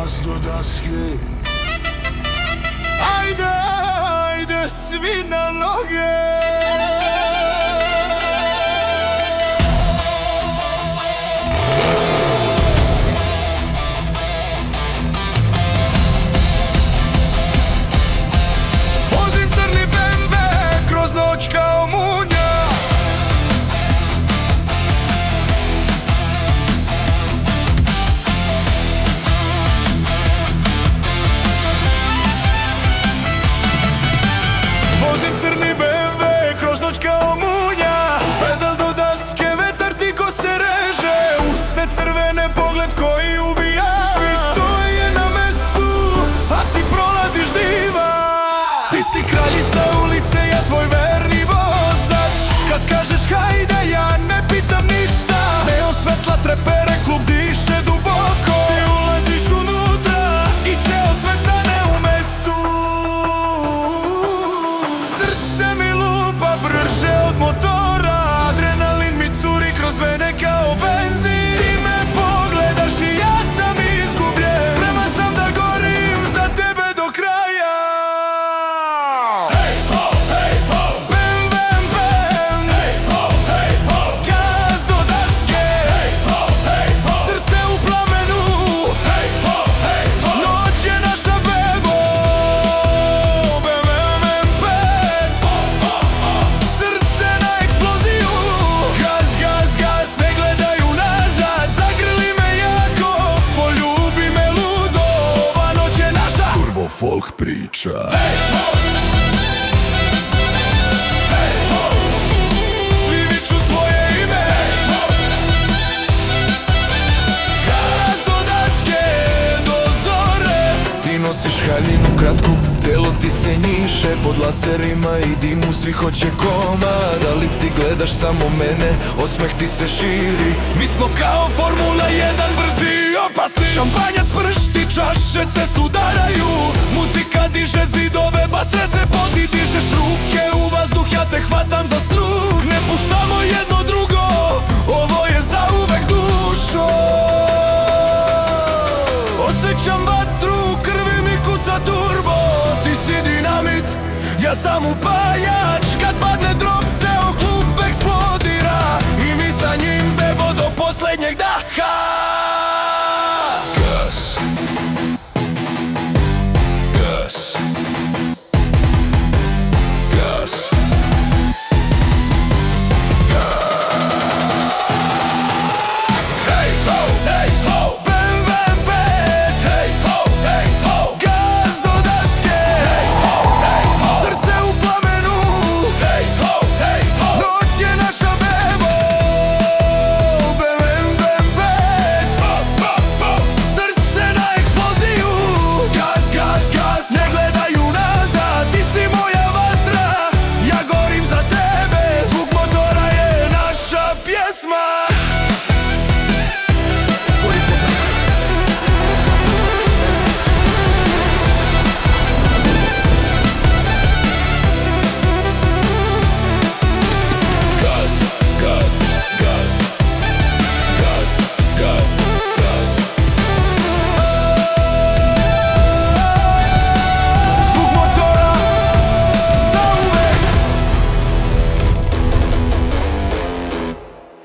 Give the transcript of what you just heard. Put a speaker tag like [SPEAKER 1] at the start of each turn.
[SPEAKER 1] Gaz do daske. Ajde, ajde svi na noge. Si kraljica ulice, ja tvoj verni vozač. Kad kažeš hajde, ja ne pitam ništa. Neon svetla trepere, klub diše duboko. Ti ulaziš unutra i ceo svet stane u mestu. Srce mi lupa brže od motora. Adrenalin mi curi kroz vene kao benzin. Ti me pogledaš i ja sam izgubljen. Spreman sam da gorim za tebe do kraja. Folk priča. Svi viču tvoje ime. Gaz do daske, do zore. Ti nosiš haljinu kratku, telo ti se njiše pod laserima i dimu svi hoće komad. Da li ti gledaš samo mene, osmeh ti se širi. Mi smo kao Formula 1, brzi i opasni. Šampanjac pršti, čaše se sudaraju. Muzika diže zidove, bastre se poti. Dižeš ruke u vazduh, ja te hvatam za struk. Ne puštamo jedno drugo, ovo je zauvek dušo. Osjećam vatru, krvi mi kuca turbo. Ti si dinamit, ja sam upaljač. Kad padne drop, ceo klub eksplodira. I mi sa njim bebo do posljednjeg daha.